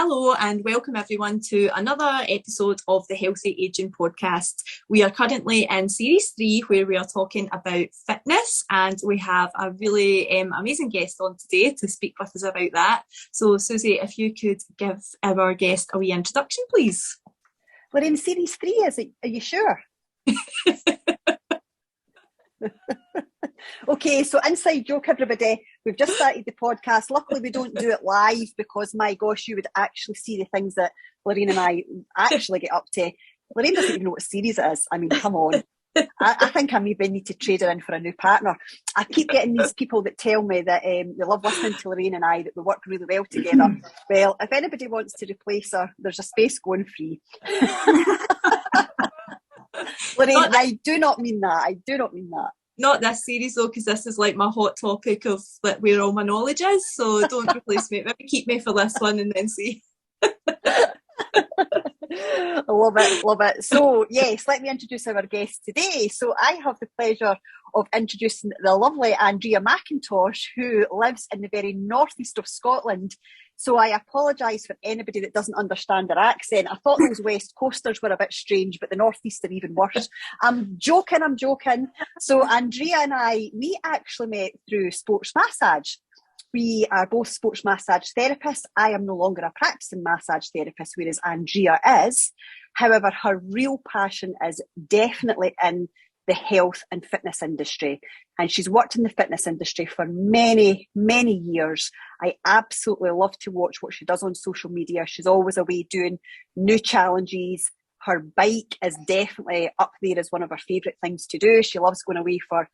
Hello and welcome everyone to another episode of the Healthy Aging podcast. We are currently in series 3 where we are talking about fitness, and we have a really amazing guest on today to speak with us about that. So Susie, if you could give our guest a wee introduction, please. We're in series 3, is it? Are you sure? Okay, so inside joke everybody, we've just started the podcast. Luckily we don't do it live because my gosh, you would actually see the things that Lorraine and I actually get up to. Lorraine doesn't even know what series it is. I mean, come on. I think I maybe need to trade her in for a new partner. I keep getting these people that tell me that they love listening to Lorraine and I, that we work really well together. Well, if anybody wants to replace her, there's a space going free. Lorraine, I do not mean that. I do not mean that. Not this series though, because this is like my hot topic of like where all my knowledge is. So don't replace me. Maybe keep me for this one and then see. I love it, love it. So yes, let me introduce our guest today. So I have the pleasure of introducing the lovely Andrea McIntosh, who lives in the very northeast of Scotland. So I apologise for anybody that doesn't understand her accent. I thought those West Coasters were a bit strange, but the Northeast are even worse. I'm joking. So Andrea and I, we actually met through sports massage. We are both sports massage therapists. I am no longer a practicing massage therapist, whereas Andrea is. However, her real passion is definitely in the health and fitness industry. And she's worked in the fitness industry for many, many years. I absolutely love to watch what she does on social media. She's always away doing new challenges. Her bike is definitely up there as one of her favourite things to do. She loves going away for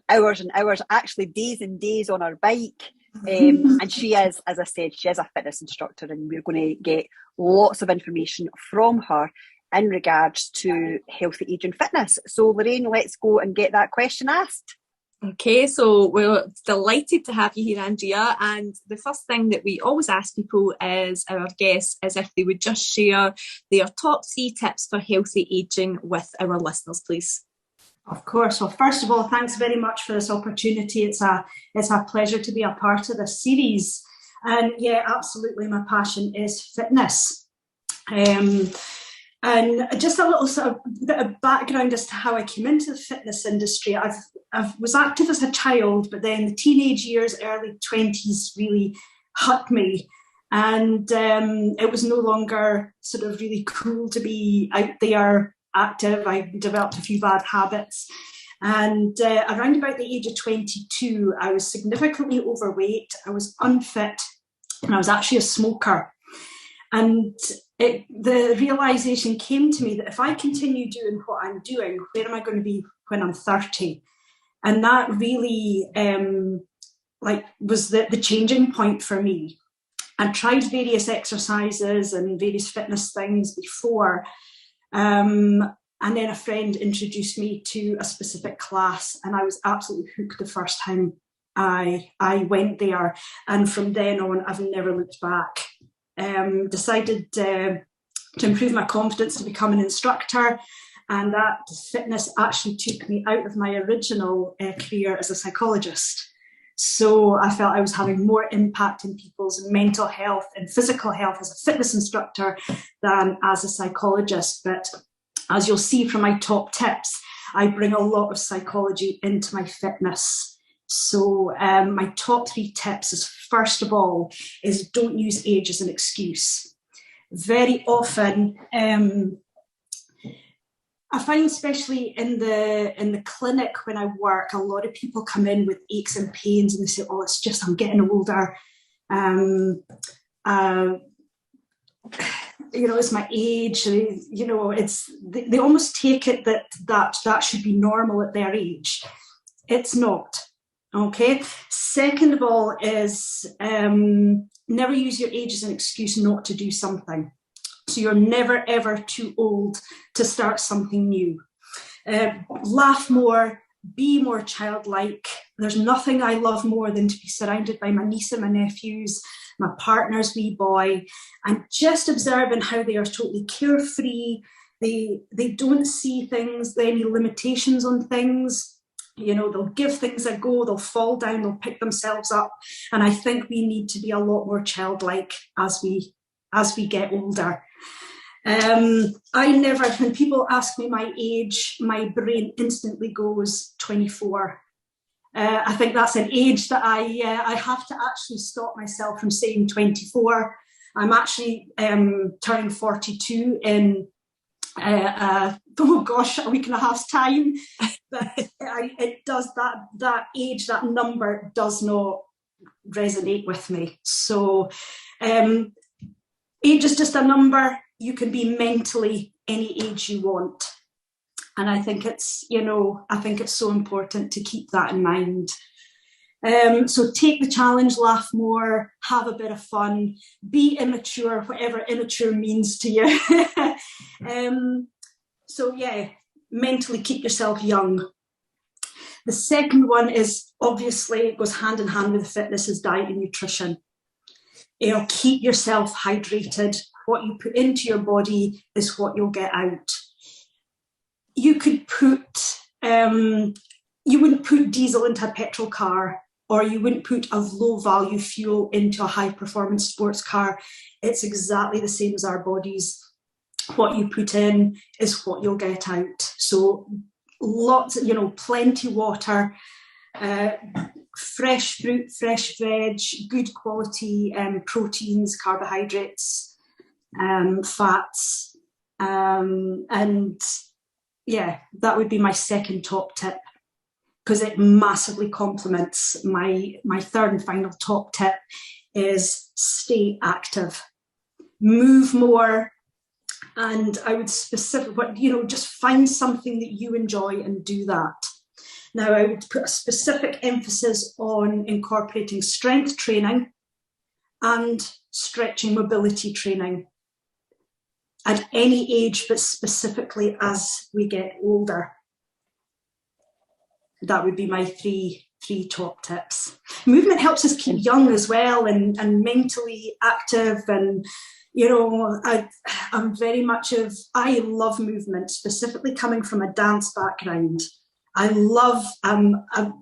hours and hours, actually days and days on her bike. And she is, as I said, she is a fitness instructor, and we're going to get lots of information from her in regards to healthy aging fitness. So Lorraine, let's go and get that question asked. Okay, so we're delighted to have you here, Andrea. And the first thing that we always ask people is our guests is if they would just share their top 3 tips for healthy aging with our listeners, please. Of course. Well, first of all, thanks very much for this opportunity. It's a pleasure to be a part of this series. And yeah, absolutely, my passion is fitness. And just a little sort of bit of background as to how I came into the fitness industry. I was active as a child, but then the teenage years, early 20s really hurt me. And it was no longer sort of really cool to be out there active. I developed a few bad habits. And around about the age of 22, I was significantly overweight. I was unfit, and I was actually a smoker. And the realisation came to me that if I continue doing what I'm doing, where am I going to be when I'm 30? And that really was the changing point for me. I tried various exercises and various fitness things before, and then a friend introduced me to a specific class, and I was absolutely hooked the first time I went there. And from then on, I've never looked back. Decided to improve my confidence to become an instructor, and that fitness actually took me out of my original career as a psychologist. So I felt I was having more impact in people's mental health and physical health as a fitness instructor than as a psychologist. But as you'll see from my top tips, I bring a lot of psychology into my fitness. So my top 3 tips is, first of all, is don't use age as an excuse. Very often, I find, especially in the clinic when I work, a lot of people come in with aches and pains, and they say, "Oh, it's just I'm getting older. It's my age." They almost take it that should be normal at their age. It's not. Okay. Second of all is never use your age as an excuse not to do something. So you're never, ever too old to start something new. Laugh more, be more childlike. There's nothing I love more than to be surrounded by my niece and my nephews, my partner's wee boy, and just observing how they are totally carefree. They don't see things, any limitations on things. They'll give things a go, they'll fall down, they'll pick themselves up. And I think we need to be a lot more childlike as we as we get older. When people ask me my age, my brain instantly goes 24. I think that's an age that I have to actually stop myself from saying 24. I'm actually turning 42 in a week and a half's time. But it does, that age, that number does not resonate with me. So age is just a number. You can be mentally any age you want. And I think it's so important to keep that in mind. So take the challenge, laugh more, have a bit of fun, be immature, whatever immature means to you. So yeah, mentally keep yourself young. The second one is, obviously, it goes hand in hand with fitness, is diet and nutrition. Keep yourself hydrated. What you put into your body is what you'll get out. You wouldn't put diesel into a petrol car, or you wouldn't put a low value fuel into a high performance sports car. It's exactly the same as our bodies. What you put in is what you'll get out. So plenty water, fresh fruit, fresh veg, good quality proteins, carbohydrates, fats, and yeah, that would be my second top tip, because it massively complements my third and final top tip is stay active, move more. And I would just find something that you enjoy and do that. Now, I would put a specific emphasis on incorporating strength training and stretching mobility training at any age, but specifically as we get older. That would be my three top tips. Movement helps us keep young as well, and mentally active, and I'm very much I love movement, specifically coming from a dance background. I'm a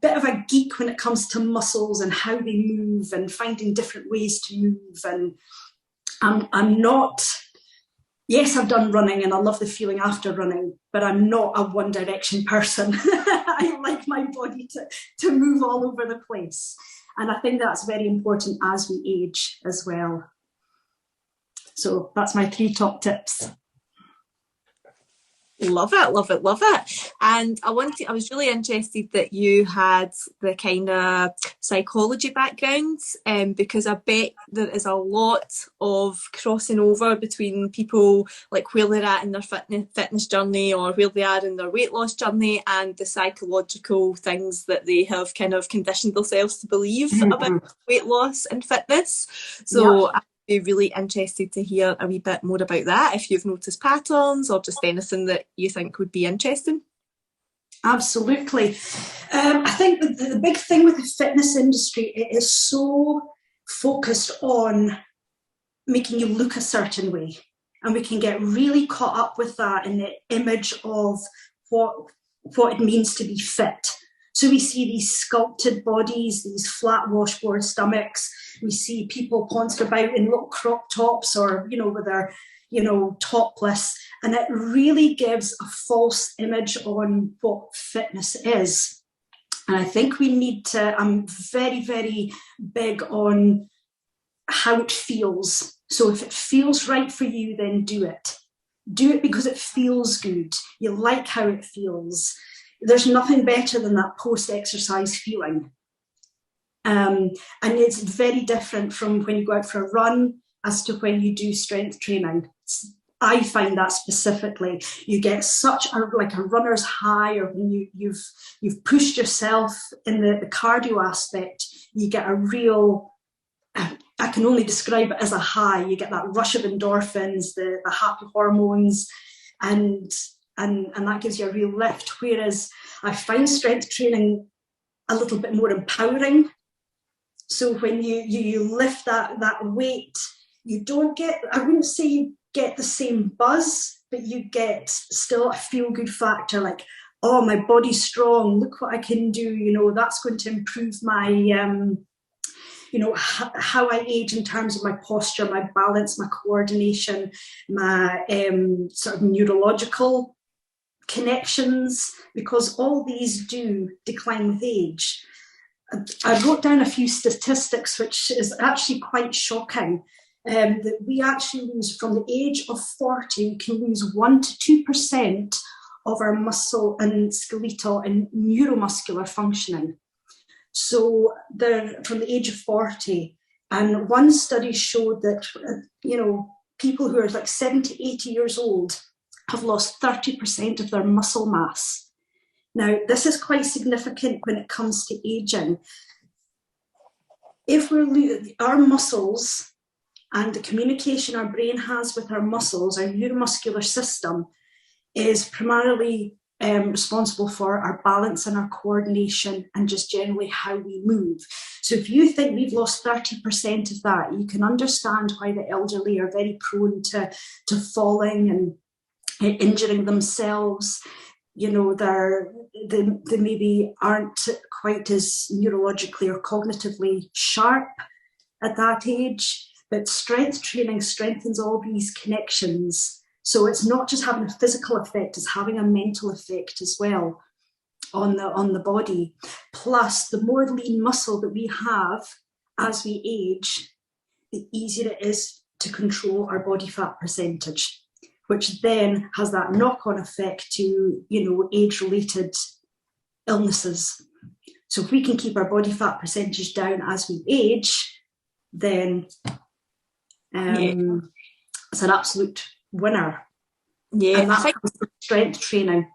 bit of a geek when it comes to muscles and how they move and finding different ways to move. And I'm not, yes, I've done running and I love the feeling after running, but I'm not a One Direction person. I like my body to move all over the place. And I think that's very important as we age as well. So that's my 3 top tips. Love it, love it, love it. And I was really interested that you had the kind of psychology background, because I bet there is a lot of crossing over between people, like where they're at in their fitness journey, or where they are in their weight loss journey, and the psychological things that they have kind of conditioned themselves to believe about weight loss and fitness. So yeah. Be really interested to hear a wee bit more about that, if you've noticed patterns or just anything that you think would be interesting. Absolutely. I think the big thing with the fitness industry, it is so focused on making you look a certain way, and we can get really caught up with that in the image of what it means to be fit. So we see these sculpted bodies, these flat washboard stomachs. We see people pounced about in little crop tops, or, with their, topless. And it really gives a false image on what fitness is. And I think we need to, I'm very, very big on how it feels. So if it feels right for you, then do it. Do it because it feels good. You like how it feels. There's nothing better than that post-exercise feeling. And it's very different from when you go out for a run as to when you do strength training. I find that specifically, you get such a runner's high, or when you've pushed yourself in the cardio aspect, you get a real, I can only describe it as a high. You get that rush of endorphins, the happy hormones, and that gives you a real lift. Whereas I find strength training a little bit more empowering. So when you lift that weight, you don't get, I wouldn't say you get the same buzz, but you get still a feel-good factor, like, oh, my body's strong, look what I can do, that's going to improve my, how I age in terms of my posture, my balance, my coordination, my sort of neurological connections, because all these do decline with age. I wrote down a few statistics, which is actually quite shocking, that we actually lose from the age of 40, we can lose 1 to 2% of our muscle and skeletal and neuromuscular functioning. So from the age of 40, and one study showed that, people who are like 70, 80 years old have lost 30% of their muscle mass. Now, this is quite significant when it comes to aging. If our muscles and the communication our brain has with our muscles, our neuromuscular system, is primarily responsible for our balance and our coordination and just generally how we move. So if you think we've lost 30% of that, you can understand why the elderly are very prone to falling and injuring themselves. They maybe aren't quite as neurologically or cognitively sharp at that age, but strength training strengthens all these connections. So it's not just having a physical effect, it's having a mental effect as well on the body. Plus, the more lean muscle that we have as we age, the easier it is to control our body fat percentage, which then has that knock-on effect to, age-related illnesses. So if we can keep our body fat percentage down as we age, then it's an absolute winner. Yeah, and that's strength training.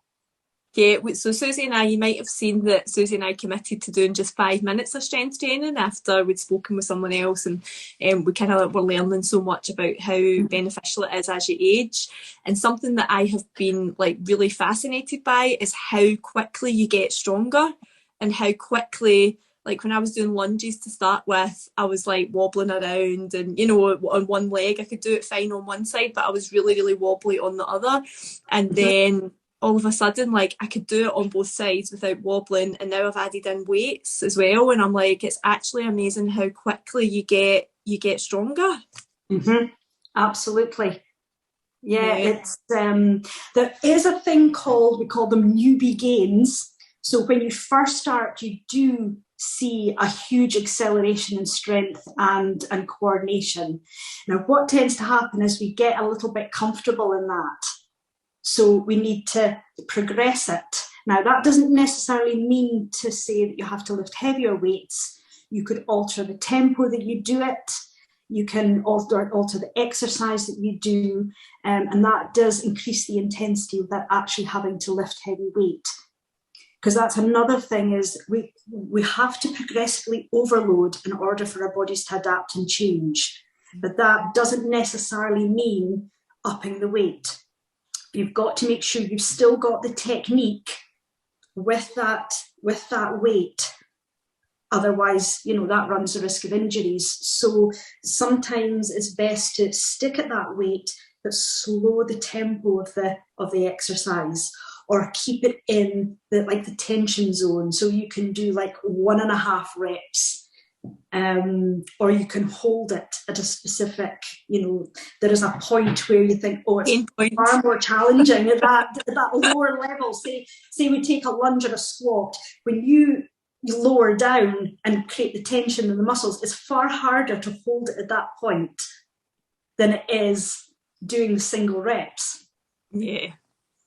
Yeah, so Susie and I, you might have seen that Susie and I committed to doing just 5 minutes of strength training after we'd spoken with someone else, and we kind of were learning so much about how beneficial it is as you age. And something that I have been really fascinated by is how quickly you get stronger, and how quickly, when I was doing lunges to start with, I was wobbling around, and on one leg I could do it fine on one side, but I was really, really wobbly on the other. And then all of a sudden, I could do it on both sides without wobbling, and now I've added in weights as well, and I'm it's actually amazing how quickly you get stronger. Absolutely. Yeah. It's there is a thing we call them newbie gains. So when you first start, you do see a huge acceleration in strength and coordination. Now, what tends to happen is we get a little bit comfortable in that. So we need to progress it. Now, that doesn't necessarily mean to say that you have to lift heavier weights. You could alter the tempo that you do it. You can alter the exercise that you do. And that does increase the intensity without actually having to lift heavy weight. Because that's another thing, is we have to progressively overload in order for our bodies to adapt and change. But that doesn't necessarily mean upping the weight. You've got to make sure you've still got the technique with that weight. Otherwise, that runs the risk of injuries. So sometimes it's best to stick at that weight, but slow the tempo of the exercise, or keep it in the tension zone. So you can do 1.5 reps. Or you can hold it at a specific, there is a point where you think, it's far more challenging at that lower level. Say we take a lunge or a squat. When you lower down and create the tension in the muscles, it's far harder to hold it at that point than it is doing the single reps. Yeah.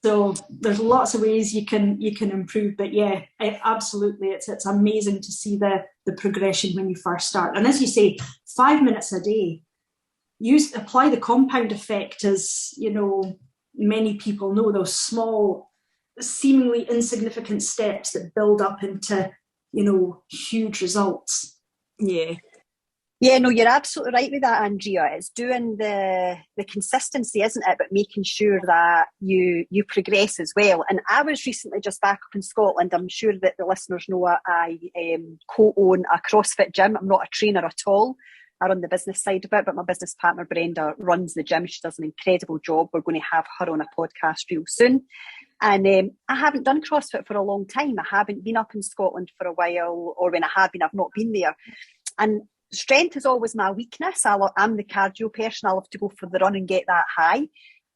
So there's lots of ways you can improve, but absolutely, it's amazing to see the progression when you first start. And as you say, 5 minutes a day. Apply the compound effect, as many people know, those small, seemingly insignificant steps that build up into huge results. Yeah. Yeah, no, you're absolutely right with that, Andrea. It's doing the consistency, isn't it? But making sure that you progress as well. And I was recently just back up in Scotland. I'm sure that the listeners know I co-own a CrossFit gym. I'm not a trainer at all. I run the business side of it, but my business partner, Brenda, runs the gym. She does an incredible job. We're going to have her on a podcast real soon. And I haven't done CrossFit for a long time. I haven't been up in Scotland for a while, or when I have been, I've not been there. And strength is always my weakness. I'm the cardio person. I love to go for the run and get that high.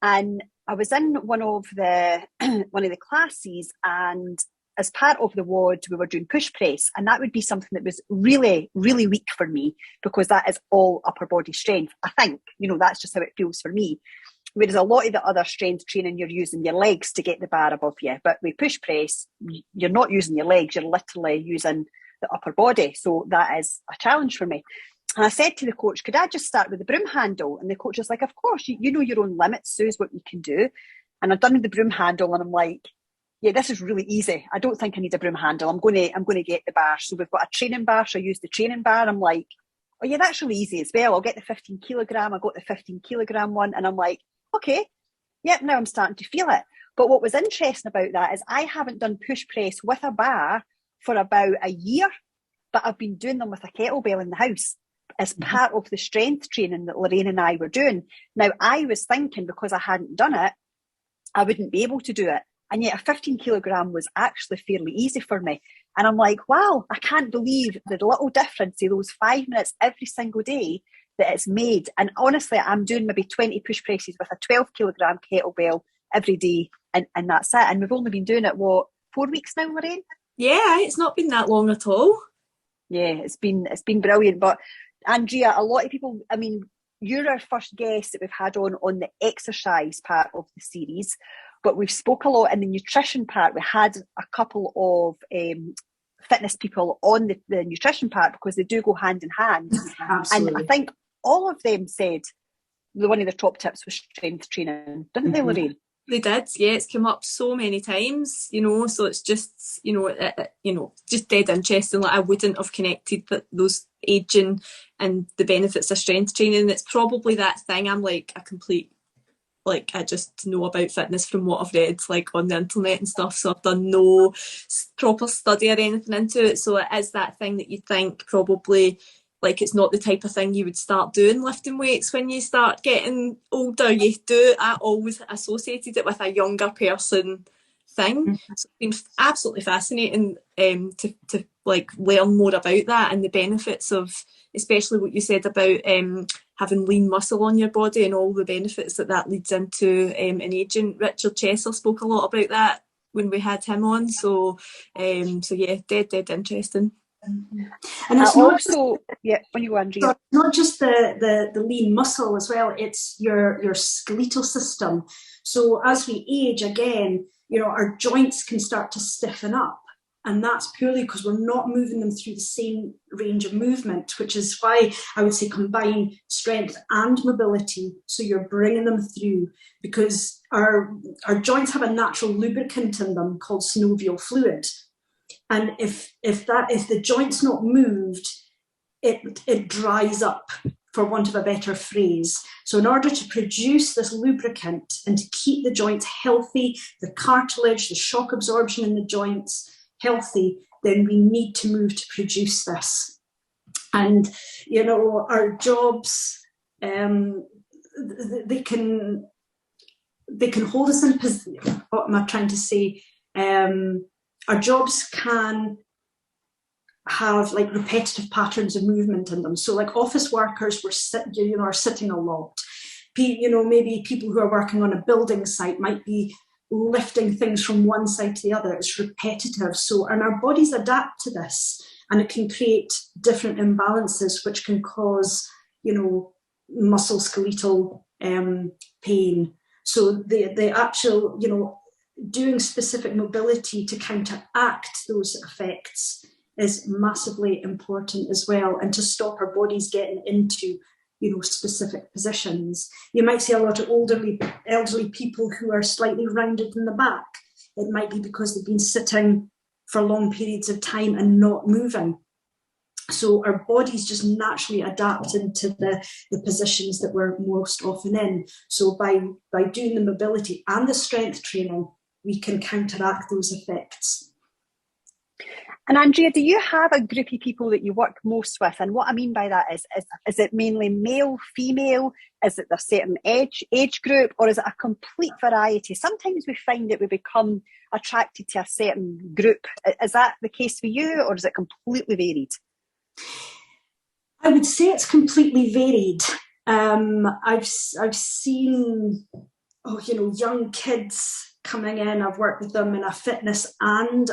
And I was in one of the classes, and as part of the WOD, we were doing push press, and that would be something that was really, really weak for me, because that is all upper body strength. I think, that's just how it feels for me. Whereas a lot of the other strength training, you're using your legs to get the bar above you. But with push press, you're not using your legs, you're literally using the upper body. So that is a challenge for me. And I said to the coach, could I just start with the broom handle? And the coach was like, of course, you know your own limits, Suze, what you can do. And I've done the broom handle, and I'm like, yeah, this is really easy. I don't think I need a broom handle. I'm going to get the bar. So we've got a training bar. So I use the training bar. I'm like, oh yeah, that's really easy as well. I'll get the 15 kilogram. I got the 15 kilogram one. And I'm like, okay, yep, now I'm starting to feel it. But what was interesting about that is I haven't done push press with a bar for about a year, but I've been doing them with a kettlebell in the house as part of the strength training that Lorraine and I were doing. Now, I was thinking because I hadn't done it, I wouldn't be able to do it. And yet a 15 kilogram was actually fairly easy for me. And I'm like, wow, I can't believe the little difference in those 5 minutes every single day that it's made. And honestly, I'm doing maybe 20 push presses with a 12 kilogram kettlebell every day. And that's it. And we've only been doing it, 4 weeks now, Lorraine? Yeah, it's not been that long at all. Yeah, it's been brilliant. But Andrea, a lot of people, I mean, you're our first guest that we've had on the exercise part of the series, but we've spoke a lot in the nutrition part. We had a couple of fitness people on the nutrition part, because they do go hand in hand. Absolutely. And I think all of them said one of their top tips was strength training, didn't they, Lorraine? They did, yeah. It's come up so many times, so it's just, just dead interesting. Like, I wouldn't have connected those aging and the benefits of strength training. It's probably that thing. I'm like a complete, I just know about fitness from what I've read, on the internet and stuff. So I've done no proper study or anything into it. So it is that thing that you think probably, it's not the type of thing you would start doing, lifting weights, when you start getting older. You do. I always associated it with a younger person thing. So it's been absolutely fascinating to learn more about that, and the benefits of, especially what you said about having lean muscle on your body and all the benefits that leads into an aging. Richard Chesser spoke a lot about that when we had him on. So yeah, dead interesting. And it's also, when you go, Andrea. Not just the lean muscle as well, it's your skeletal system. So as we age, again, our joints can start to stiffen up. And that's purely because we're not moving them through the same range of movement, which is why I would say combine strength and mobility. So you're bringing them through, because our joints have a natural lubricant in them called synovial fluid. And if the joint's not moved, it dries up, for want of a better phrase. So in order to produce this lubricant and to keep the joints healthy, the cartilage, the shock absorption in the joints healthy, then we need to move to produce this. And our jobs, they can hold us in position. What am I trying to say? Our jobs can have repetitive patterns of movement in them. So office workers are sitting a lot. Maybe people who are working on a building site might be lifting things from one side to the other. It's repetitive. And our bodies adapt to this, and it can create different imbalances, which can cause, muscle skeletal pain. So the actual, doing specific mobility to counteract those effects is massively important as well, and to stop our bodies getting into specific positions. You might see a lot of elderly people who are slightly rounded in the back. It might be because they've been sitting for long periods of time and not moving. So our bodies just naturally adapt into the positions that we're most often in. So by doing the mobility and the strength training, we can counteract those effects. And Andrea, do you have a group of people that you work most with? And what I mean by that is it mainly male, female? Is it a certain age group, or is it a complete variety? Sometimes we find that we become attracted to a certain group. Is that the case for you, or is it completely varied? I would say it's completely varied. I've seen, young kids coming in. I've worked with them in a fitness and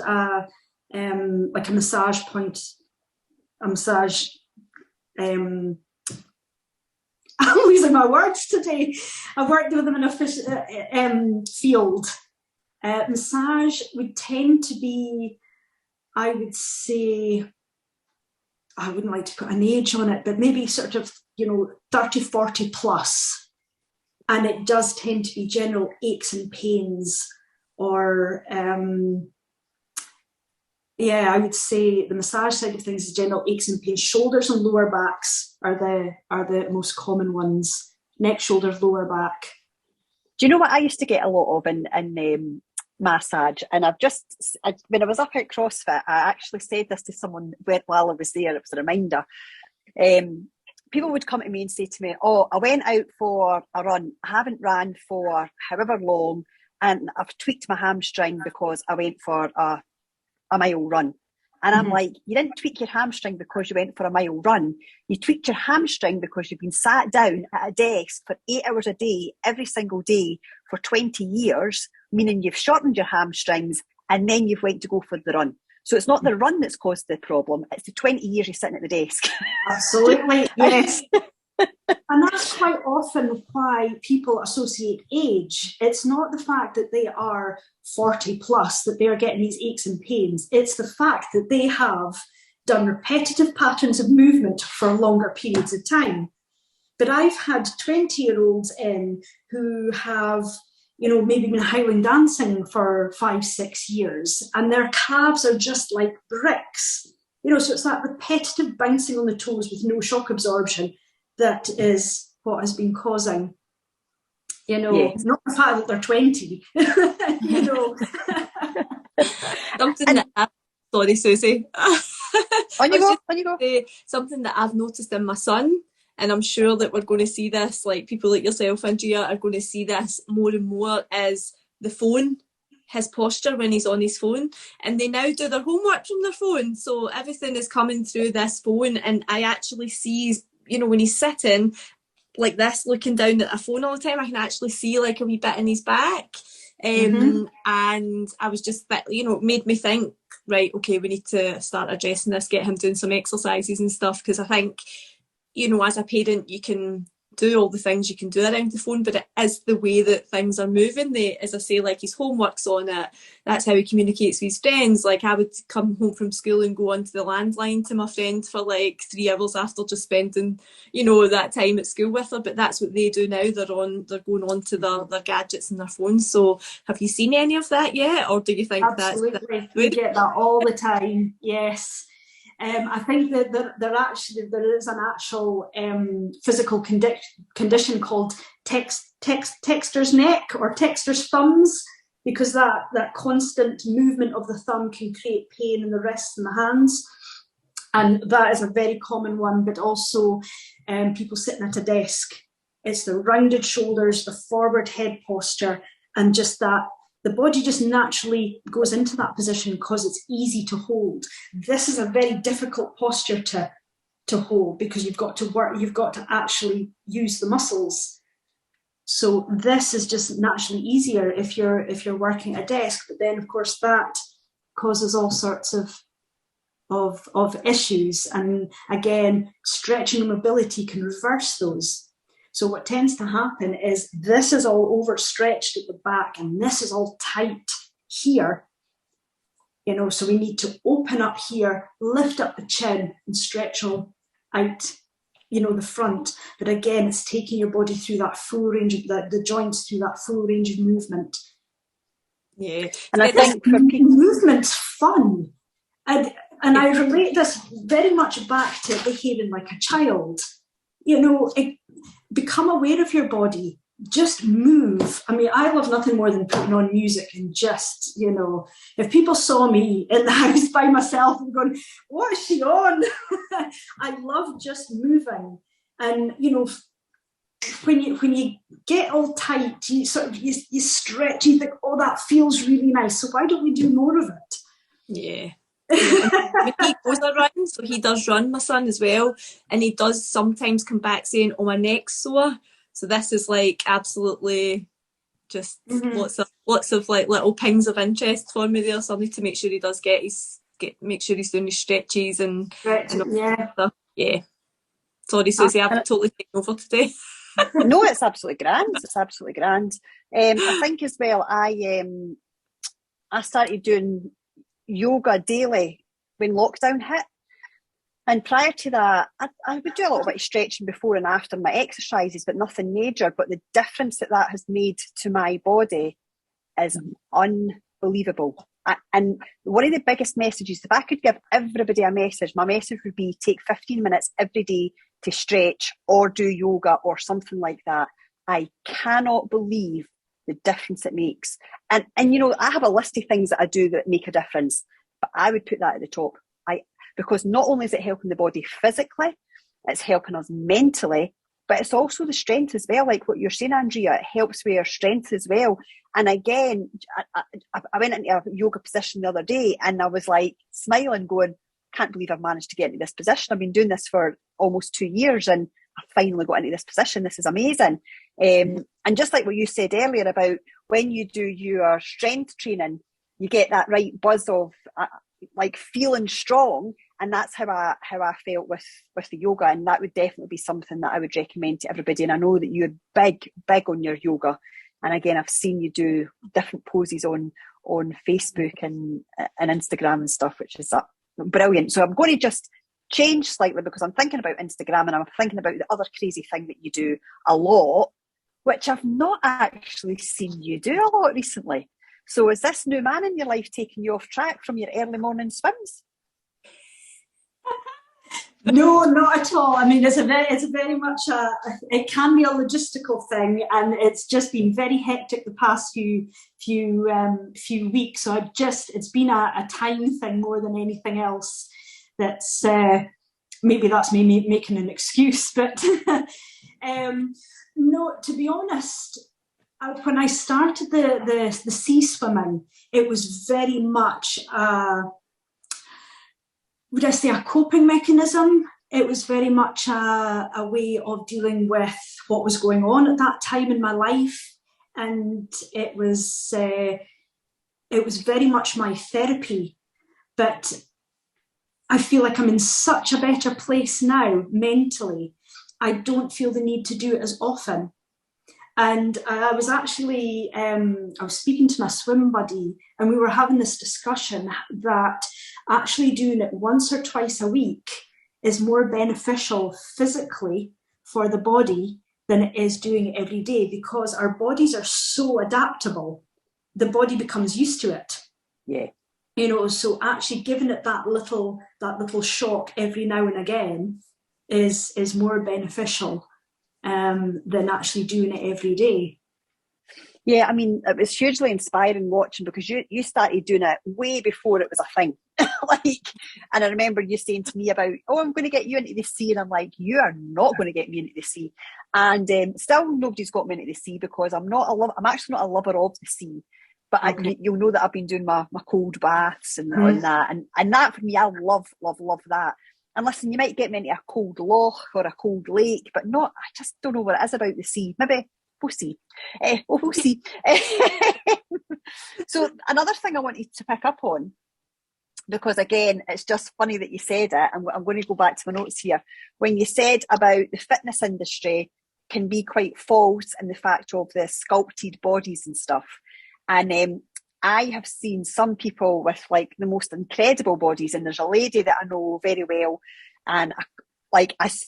like a massage point, a massage. I'm losing my words today. I've worked with them in a field. Massage would tend to be, I would say, I wouldn't like to put an age on it, but maybe sort of, 30, 40 plus. And it does tend to be general aches and pains, or, I would say the massage side of things is general aches and pains. Shoulders and lower backs are the most common ones. Neck, shoulders, lower back. Do you know what I used to get a lot of in massage? And when I was up at CrossFit, I actually said this to someone while I was there. It was a reminder. People would come to me and say to me, "Oh, I went out for a run. I haven't ran for however long, and I've tweaked my hamstring because I went for a mile run." And I'm like, you didn't tweak your hamstring because you went for a mile run. You tweaked your hamstring because you've been sat down at a desk for 8 hours a day, every single day for 20 years, meaning you've shortened your hamstrings, and then you've went to go for the run. So it's not the run that's caused the problem, it's the 20 years you're sitting at the desk. Absolutely, yes. And that's quite often why people associate age. It's not the fact that they are 40 plus, that they are getting these aches and pains. It's the fact that they have done repetitive patterns of movement for longer periods of time. But I've had 20-year-olds in who have, maybe been Highland dancing for 5-6 years, and their calves are just like bricks. So it's that repetitive bouncing on the toes with no shock absorption that is what has been causing, Yes. not the fact that they're 20, Something that sorry, Susie. On you go. Something that I've noticed in my son, and I'm sure that we're going to see this, like people like yourself, Andrea, are going to see this more and more, is the phone, his posture when he's on his phone. And they now do their homework from their phone. So everything is coming through this phone. And I actually see, when he's sitting like this, looking down at a phone all the time, I can actually see like a wee bit in his back. And I was just, it made me think, right, okay, we need to start addressing this, get him doing some exercises and stuff. Because I think, as a parent, you can do all the things you can do around the phone, but it is the way that things are moving. As I say, like his homework's on it, that's how he communicates with his friends. Like I would come home from school and go onto the landline to my friend for like 3 hours after just spending, that time at school with her. But that's what they do now. They're going on to their gadgets and their phones. So have you seen any of that yet? Or do you think Absolutely. We get that all the time, yes. I think that there is an actual physical condition called texter's neck or texter's thumbs, because that constant movement of the thumb can create pain in the wrists and the hands. And that is a very common one, but also people sitting at a desk. It's the rounded shoulders, the forward head posture, and just that the body just naturally goes into that position because it's easy to hold. This is a very difficult posture to hold because you've got to actually use the muscles. So this is just naturally easier if you're working at a desk, but then of course that causes all sorts of issues. And again, stretching and mobility can reverse those. So what tends to happen is this is all overstretched at the back and this is all tight here. So we need to open up here, lift up the chin and stretch all out, the front. But again, it's taking your body through that full range of the joints through that full range of movement. Yeah. And I think for people, movement's fun. And I relate this very much back to behaving like a child. Become aware of your body, just move. I mean, I love nothing more than putting on music and just, if people saw me in the house by myself and going, what is she on? I love just moving. And, when you get all tight, you stretch, you think, oh, that feels really nice. So why don't we do more of it? Yeah. And when he goes a run, so he does run, my son, as well, and he does sometimes come back saying, oh, my neck's sore. So this is like absolutely just lots of like little pings of interest for me there. So I need to make sure he does make sure he's doing his stretches and all that stuff. Yeah. Sorry, Susie, I've totally taken over today. No, it's absolutely grand. It's absolutely grand. I think as well, I started doing yoga daily when lockdown hit. And prior to that, I would do a little bit of stretching before and after my exercises, but nothing major. But the difference that has made to my body is unbelievable. And one of the biggest messages, if I could give everybody a message, my message would be take 15 minutes every day to stretch or do yoga or something like that. I cannot believe the difference it makes. And you know, I have a list of things that I do that make a difference, but I would put that at the top. Because not only is it helping the body physically, it's helping us mentally, but it's also the strength as well. Like what you're saying, Andrea, it helps with our strength as well. And again, I went into a yoga position the other day and I was like smiling, going, can't believe I've managed to get into this position. I've been doing this for almost 2 years and I finally got into this position. This is amazing. And just like what you said earlier about when you do your strength training, you get that right buzz of like feeling strong. And that's how I felt with the yoga. And that would definitely be something that I would recommend to everybody. And I know that you're big on your yoga. And again, I've seen you do different poses on Facebook and Instagram and stuff, which is brilliant. So I'm going to just change slightly because I'm thinking about Instagram and I'm thinking about the other crazy thing that you do a lot, which I've not actually seen you do a lot recently. So is this new man in your life taking you off track from your early morning swims? No, not at all. I mean, it's very much it can be a logistical thing, and it's just been very hectic the past few weeks. So it's been a time thing more than anything else. That's maybe that's me making an excuse, but no. To be honest, when I started the sea swimming, it was very much would I say a coping mechanism? It was very much a way of dealing with what was going on at that time in my life. And it was very much my therapy. But I feel like I'm in such a better place now mentally. I don't feel the need to do it as often. And I was actually, I was speaking to my swim buddy and we were having this discussion that actually doing it once or twice a week is more beneficial physically for the body than it is doing it every day, because our bodies are so adaptable. The body becomes used to it. Yeah. You know, so actually giving it that little shock every now and again is more beneficial than actually doing it every day. Yeah, I mean, it was hugely inspiring watching because you started doing it way before it was a thing. And I remember you saying to me about, oh, I'm going to get you into the sea. And I'm like, you are not going to get me into the sea. And still nobody's got me into the sea because I'm actually not a lover of the sea. But okay. You'll know that I've been doing my cold baths and that. And that for me, I love that. And listen, you might get me into a cold loch or a cold lake, but I just don't know what it is about the sea. Maybe we'll see. We'll see. So another thing I wanted to pick up on, because again, it's just funny that you said it, and I'm going to go back to my notes here. When you said about the fitness industry can be quite false in the fact of the sculpted bodies and stuff. And I have seen some people with like the most incredible bodies, and there's a lady that I know very well, and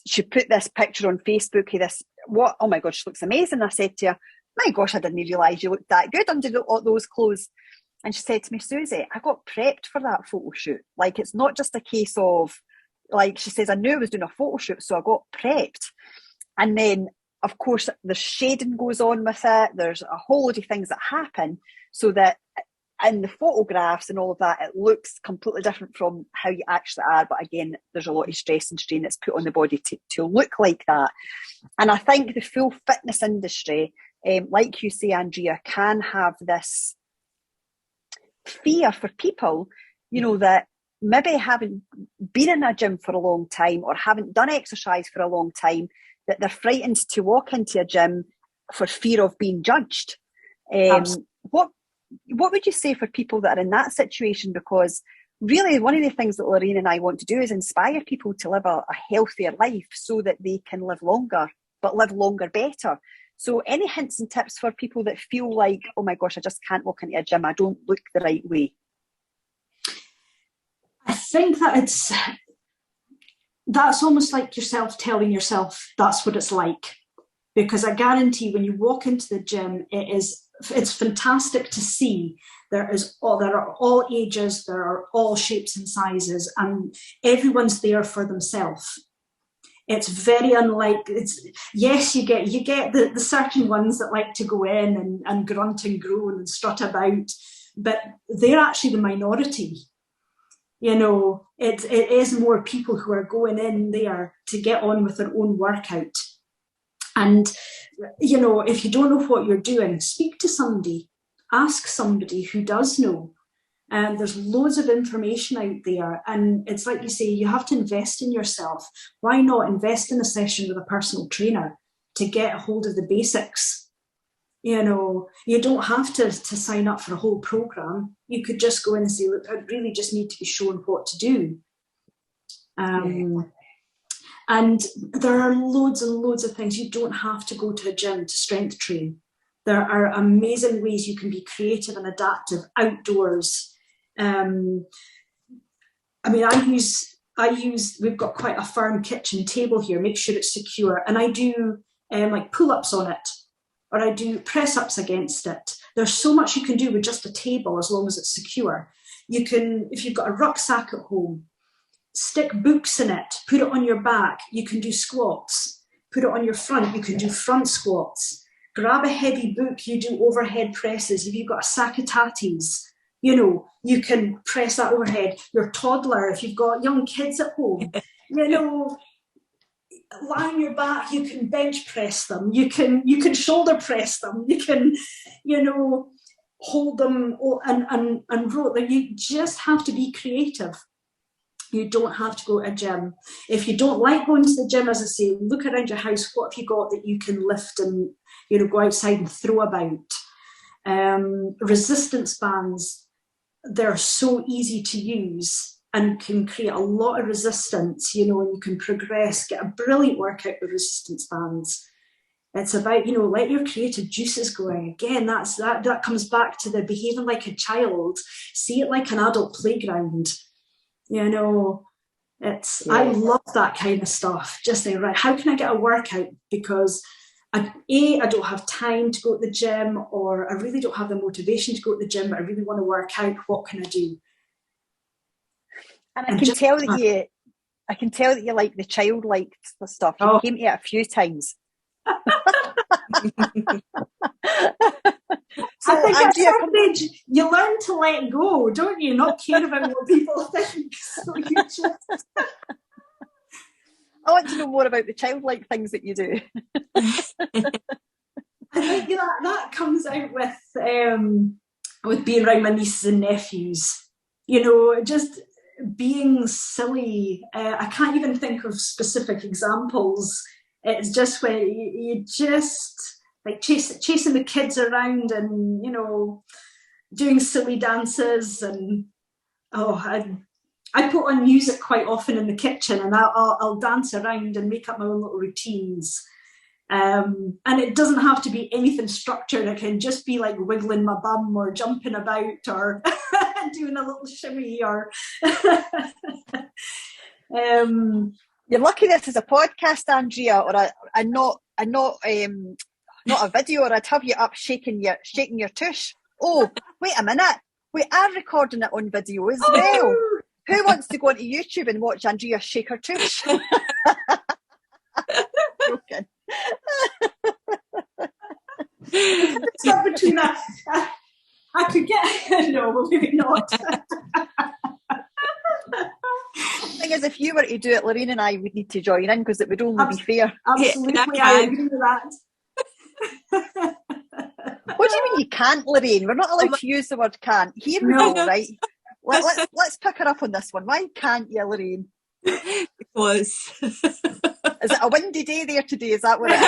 she put this picture on Facebook of this, oh my God, she looks amazing. I said to her, my gosh, I didn't realise you looked that good under all those clothes. And she said to me, Susie, I got prepped for that photo shoot. Like, it's not just a case of, like, she says, I knew I was doing a photo shoot, so I got prepped. And then, of course, the shading goes on with it. There's a whole load of things that happen so that in the photographs and all of that, it looks completely different from how you actually are. But again, there's a lot of stress and strain that's put on the body to look like that. And I think the full fitness industry, like you say, Andrea, can have this fear for people, you know, that maybe haven't been in a gym for a long time or haven't done exercise for a long time, that they're frightened to walk into a gym for fear of being judged. What would you say for people that are in that situation? Because really, one of the things that Lorraine and I want to do is inspire people to live a healthier life so that they can live longer, but live longer better. So any hints and tips for people that feel like, oh my gosh, I just can't walk into a gym, I don't look the right way? I think that that's almost like yourself telling yourself that's what it's like. Because I guarantee when you walk into the gym, it's fantastic to see. There are all ages, there are all shapes and sizes, and everyone's there for themselves. It's very unlike, yes, you get the certain ones that like to go in and grunt and groan and strut about, but they're actually the minority. You know, it is more people who are going in there to get on with their own workout. And, you know, if you don't know what you're doing, speak to somebody, ask somebody who does know. And there's loads of information out there. And it's like you say, you have to invest in yourself. Why not invest in a session with a personal trainer to get a hold of the basics? You know, you don't have to sign up for a whole program. You could just go in and say, look, I really just need to be shown what to do. And there are loads and loads of things. You don't have to go to a gym to strength train. There are amazing ways you can be creative and adaptive outdoors. I mean, we've got quite a firm kitchen table here, make sure it's secure. And I do like pull-ups on it, or I do press-ups against it. There's so much you can do with just a table as long as it's secure. You can, if you've got a rucksack at home, stick books in it, put it on your back. You can do squats. Put it on your front, you can do front squats. Grab a heavy book, you do overhead presses. If you've got a sack of tatties, you know, you can press that overhead. Your toddler, if you've got young kids at home, you know, lie on your back, you can bench press them. You can shoulder press them. You can, you know, hold them and roll them. You just have to be creative. You don't have to go to a gym. If you don't like going to the gym, as I say, look around your house. What have you got that you can lift and, you know, go outside and throw about? Resistance bands, they're so easy to use and can create a lot of resistance, you know, and you can progress, get a brilliant workout with resistance bands. It's about, you know, let your creative juices going. Again, that comes back to the behaving like a child. See it like an adult playground. You know, I love that kind of stuff. Just saying, right, how can I get a workout? Because I don't have time to go to the gym, or I really don't have the motivation to go to the gym, but I really want to work out. What can I do? And I can tell that you like the childlike stuff. You came to it a few times. So I think at some stage you learn to let go, don't you? Not care about what people think. So you just... I want to know more about the childlike things that you do. I think that comes out with being around my nieces and nephews. You know, just being silly. I can't even think of specific examples. It's just where you just like chasing the kids around and, you know, doing silly dances. And I put on music quite often in the kitchen, and I'll dance around and make up my own little routines. And it doesn't have to be anything structured. It can just be like wiggling my bum or jumping about or doing a little shimmy or... You're lucky this is a podcast, Andrea, or not a video, or I'd have you up shaking your tush. Oh, wait a minute. We are recording it on video as well. Who wants to go onto YouTube and watch Andrea shake her tush? Broken. So between that, I could get... No, maybe not. The thing is, if you were to do it, Lorraine and I would need to join in because it would only be fair. Absolutely, I agree with that. What do you mean you can't, Lorraine? We're not allowed to use the word can't. Here we go, right? Let's let's pick her up on this one. Why can't you, Lorraine? Because is it a windy day there today? Is that what it is?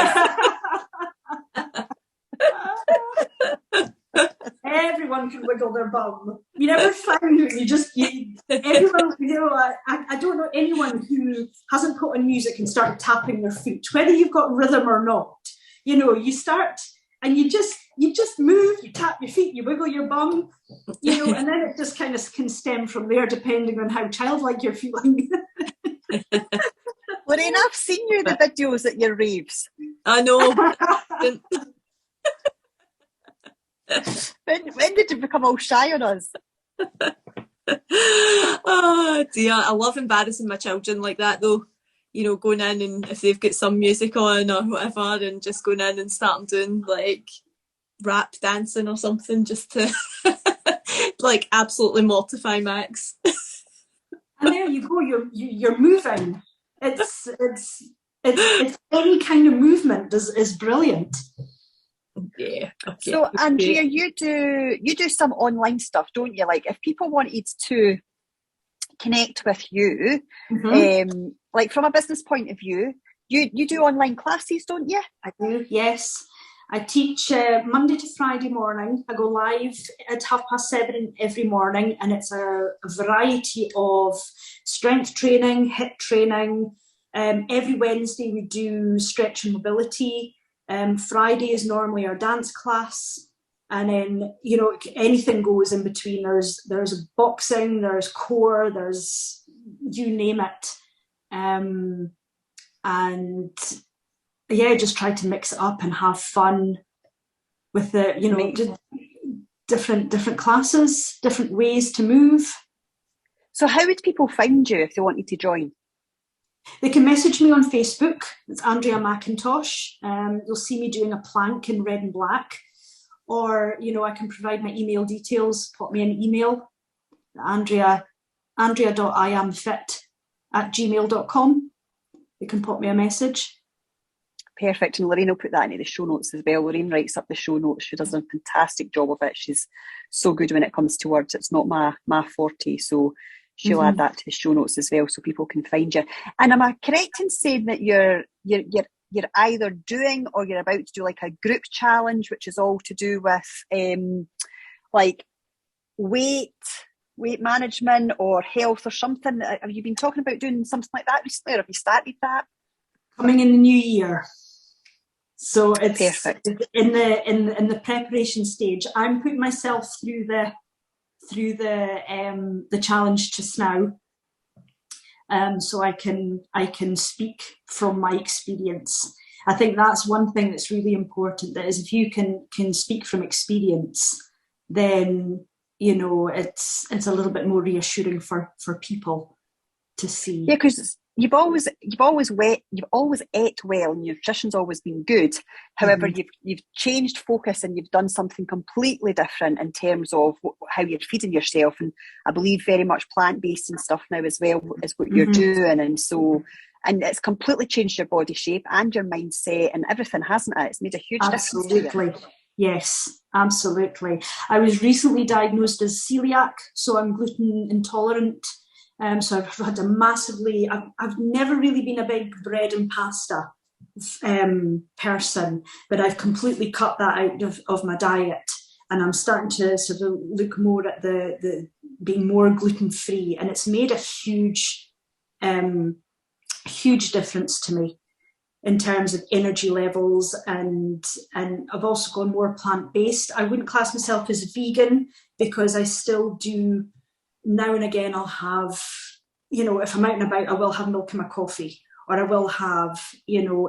Everyone can wiggle their bum. You never find it. Everyone, I don't know anyone who hasn't put on music and started tapping their feet, whether you've got rhythm or not. You start and you just move, you tap your feet, you wiggle your bum, and then it just kind of can stem from there, depending on how childlike you're feeling. Lorraine, I've seen you in the videos at your raves. I know. When did you become all shy on us? Oh dear, I love embarrassing my children like that though. Going in and if they've got some music on or whatever, and just going in and starting doing like rap dancing or something just to like absolutely mortify Max. And there you go, you're moving. It's any kind of movement is brilliant. Yeah. Okay. So Andrea, you do some online stuff, don't you? Like if people wanted to connect with you, like from a business point of view, you do online classes, don't you? I do, yes. I teach Monday to Friday morning. I go live at 7:30 every morning, and it's a variety of strength training, HIIT training. Every Wednesday we do stretch and mobility. Friday is normally our dance class, and then anything goes in between. There's boxing, there's core, there's you name it, and yeah, just try to mix it up and have fun with the different classes, different ways to move. So how would people find you if they wanted to join? They can message me on Facebook. It's Andrea McIntosh. You'll see me doing a plank in red and black. Or, I can provide my email details. Pop me an email, andrea.iamfit@gmail.com. You can pop me a message. Perfect. And Lorraine will put that into the show notes as well. Lorraine writes up the show notes. She does a fantastic job of it. She's so good when it comes to words. It's not my forte. So she'll add that to the show notes as well so people can find you. And am I correct in saying that you're either doing or you're about to do like a group challenge, which is all to do with like weight management or health or something? Have you been talking about doing something like that recently, or have you started that? Coming in the new year. So it's perfect. In the preparation stage. I'm putting myself through the challenge just now, so I can speak from my experience. I think that's one thing that's really important. That is, if you can speak from experience, then it's a little bit more reassuring for people to see. Yeah, because you've always ate well and your nutrition's always been good. However, you've changed focus and you've done something completely different in terms of how you're feeding yourself. And I believe very much plant-based and stuff now as well is what you're doing. And it's completely changed your body shape and your mindset and everything, hasn't it? It's made a huge difference to you. Yes, absolutely. I was recently diagnosed as celiac, so I'm gluten intolerant. So I've had I've never really been a big bread and pasta person, but I've completely cut that out of my diet, and I'm starting to sort of look more at the being more gluten-free, and it's made a huge difference to me in terms of energy levels, and I've also gone more plant-based. I wouldn't class myself as vegan because I still do. Now and again, I'll have, if I'm out and about, I will have milk in my coffee, or I will have,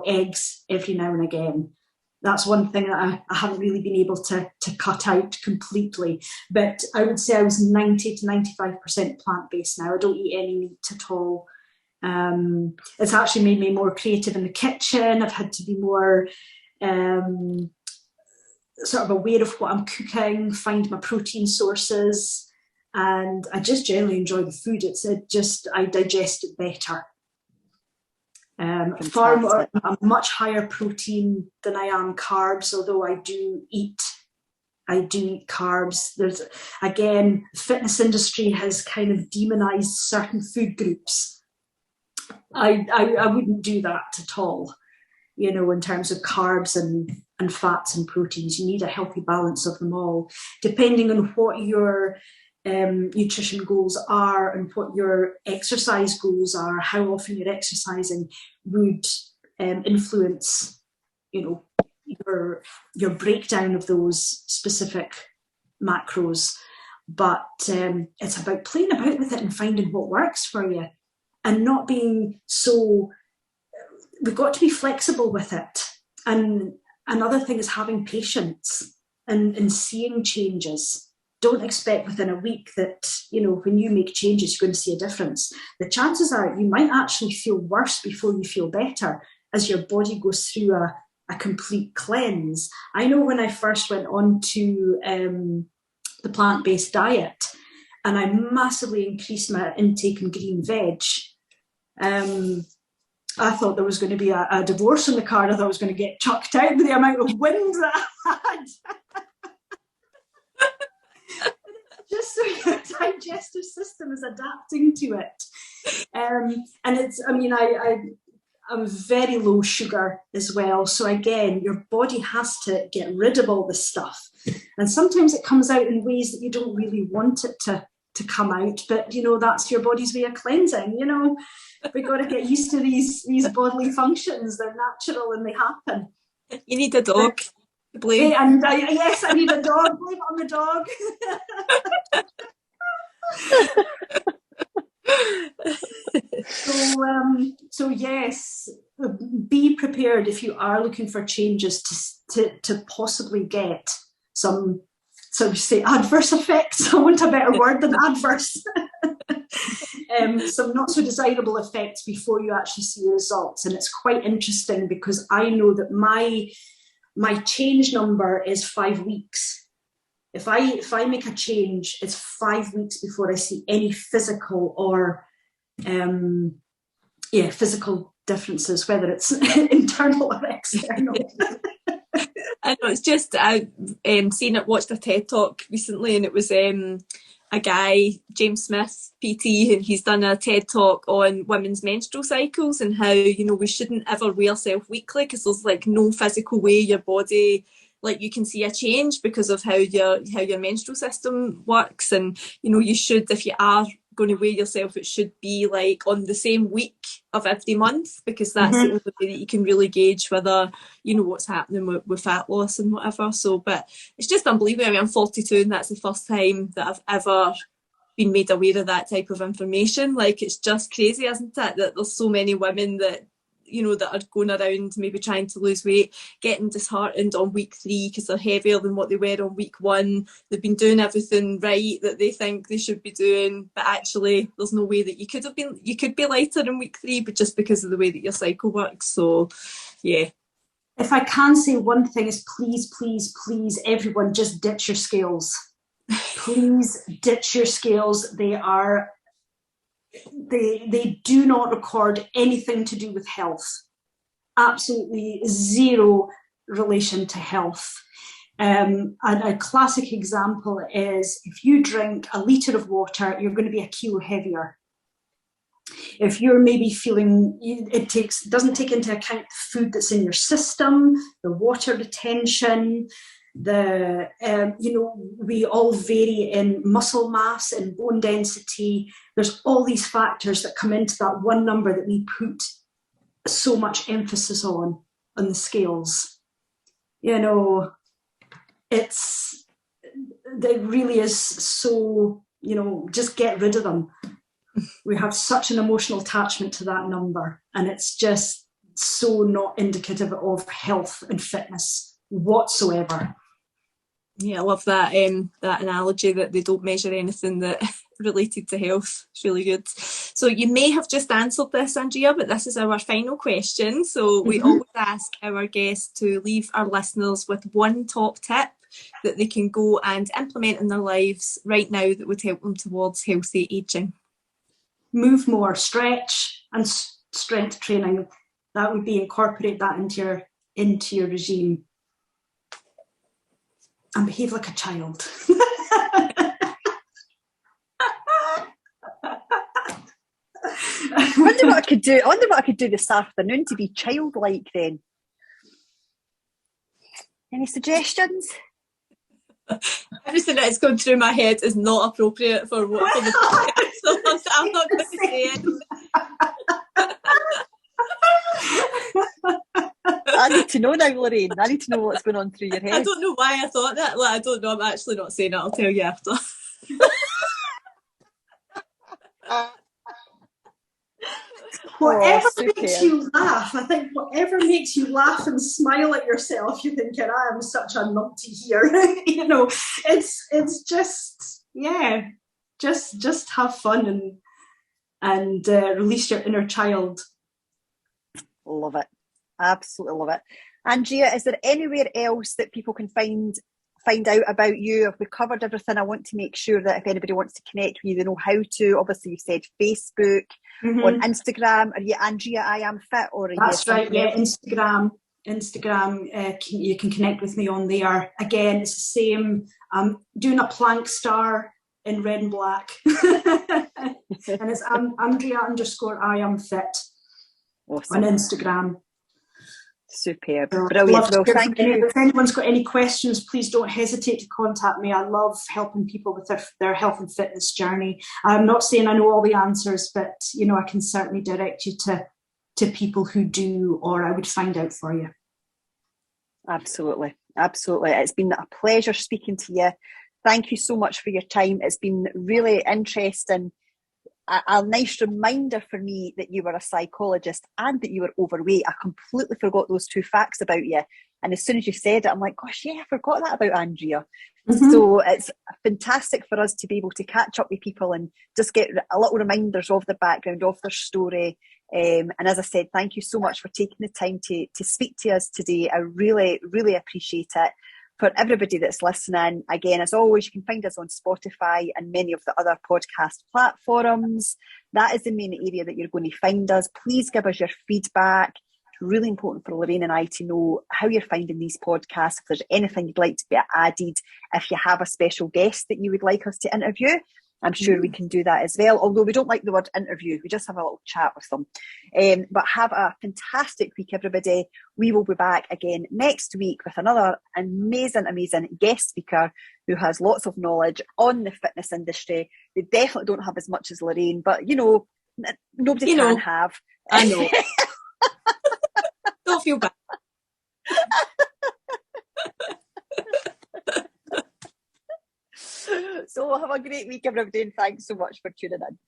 eggs every now and again. That's one thing that I haven't really been able to cut out completely. But I would say I was 90 to 95% plant-based now. I don't eat any meat at all. It's actually made me more creative in the kitchen. I've had to be more sort of aware of what I'm cooking, find my protein sources. And I just generally enjoy the food. I digest it better. A much higher protein than I am carbs, although I do eat I do eat carbs. There's, again, the fitness industry has kind of demonized certain food groups. I wouldn't do that at all, you know, in terms of carbs and fats and proteins. You need a healthy balance of them all, depending on what your nutrition goals are and what your exercise goals are. How often you're exercising would influence, you know, your breakdown of those specific macros. But it's about playing about with it and finding what works for you, and not being so. We've got to be flexible with it. And another thing is having patience and seeing changes. Don't expect within a week that, you know, when you make changes, you're going to see a difference. The chances are you might actually feel worse before you feel better as your body goes through a complete cleanse. I know when I first went on to the plant-based diet, and I massively increased my intake in green veg, I thought there was going to be a divorce in the card. I thought I was going to get chucked out with the amount of wind that I had. Just so your digestive system is adapting to it. And it's, I mean, I'm very low sugar as well. So again, your body has to get rid of all this stuff. And sometimes it comes out in ways that you don't really want it to come out. But, you know, that's your body's way of cleansing, you know. We've got to get used to these bodily functions. They're natural and they happen. You need a dog. Blame. And yes, I need a dog. Blame it on the dog. So yes, be prepared if you are looking for changes to possibly get some, so we say, adverse effects. I want a better word than adverse. Some not so desirable effects before you actually see results. And it's quite interesting because I know that my change number is 5 weeks. If I make a change, it's 5 weeks before I see any physical or physical differences, whether it's internal or external. I know, it's just, I've watched a TED Talk recently, and it was a guy, James Smith, PT, and he's done a TED Talk on women's menstrual cycles and how, you know, we shouldn't ever weigh ourselves weekly because there's like no physical way your body, like, you can see a change because of how your menstrual system works. And, you know, you should, if you are going to weigh yourself, it should be like on the same week of every month, because that's the only way that you can really gauge whether, you know, what's happening with fat loss and whatever. So, but it's just unbelievable. I mean, I'm 42 and that's the first time that I've ever been made aware of that type of information. Like, it's just crazy, isn't it, that there's so many women that, you know, that are going around maybe trying to lose weight, getting disheartened on week 3 because they're heavier than what they were on week 1. They've been doing everything right that they think they should be doing, but actually there's no way that you could be lighter in week 3, but just because of the way that your cycle works. So yeah. If I can say one thing is, please, please, please, everyone, just ditch your scales. Please ditch your scales. They do not record anything to do with health. Absolutely zero relation to health. And a classic example is, if you drink a litre of water, you're going to be a kilo heavier. If you're maybe feeling, it doesn't take into account the food that's in your system, the water retention, we all vary in muscle mass and bone density. There's all these factors that come into that one number that we put so much emphasis on the scales. You know, it really is so, you know, just get rid of them. We have such an emotional attachment to that number, and it's just so not indicative of health and fitness whatsoever. Yeah, I love that that analogy that they don't measure anything that related to health. It's really good. So you may have just answered this, Andrea, but this is our final question. So we always ask our guests to leave our listeners with one top tip that they can go and implement in their lives right now that would help them towards healthy aging. Move more, stretch and strength training. That would be, incorporate that into your regime. and behave like a child. I wonder what I could do this afternoon to be childlike then. Any suggestions? Everything that's going through my head is not appropriate for the podcast, so I'm not going to say anything. I need to know now, Lorraine. I need to know what's going on through your head. I don't know why I thought that. Like, I don't know. I'm actually not saying it. I'll tell you after. Whatever makes you laugh, I think whatever makes you laugh and smile at yourself, you're thinking, I am such a numpty here. You know, it's just, yeah, just have fun and release your inner child. Love it. Absolutely love it. Andrea, is there anywhere else that people can find out about you? Have we covered everything? I want to make sure that if anybody wants to connect with you, they know how to. Obviously, you said Facebook, on Instagram. Are you Andrea I Am Fit, or are That's you right, yeah, Instagram, you can connect with me on there. Again, it's the same. I'm doing a plank star in red and black. And it's Andrea_I Am Fit awesome. on Instagram. Superb. Brilliant. Well, thank you. If anyone's got any questions, please don't hesitate to contact me. I love helping people with their health and fitness journey. I'm not saying I know all the answers, but you know, I can certainly direct you to people who do, or I would find out for you. Absolutely. It's been a pleasure speaking to you. Thank you so much for your time. It's been really interesting. A nice reminder for me that you were a psychologist and that you were overweight. I completely forgot those two facts about you. And as soon as you said it, I'm like, gosh, yeah, I forgot that about Andrea. So it's fantastic for us to be able to catch up with people and just get a little reminders of their background, of their story. And as I said, thank you so much for taking the time to speak to us today. I really, really appreciate it. For everybody that's listening, again, as always, you can find us on Spotify and many of the other podcast platforms. That is the main area that you're going to find us. Please give us your feedback. It's really important for Lorraine and I to know how you're finding these podcasts. If there's anything you'd like to be added, if you have a special guest that you would like us to interview, I'm sure we can do that as well. Although we don't like the word interview, we just have a little chat with them. But have a fantastic week, everybody. We will be back again next week with another amazing guest speaker who has lots of knowledge on the fitness industry. They definitely don't have as much as Lorraine, but you know, nobody can have. I know. Don't feel bad. So have a great week, everybody, and thanks so much for tuning in.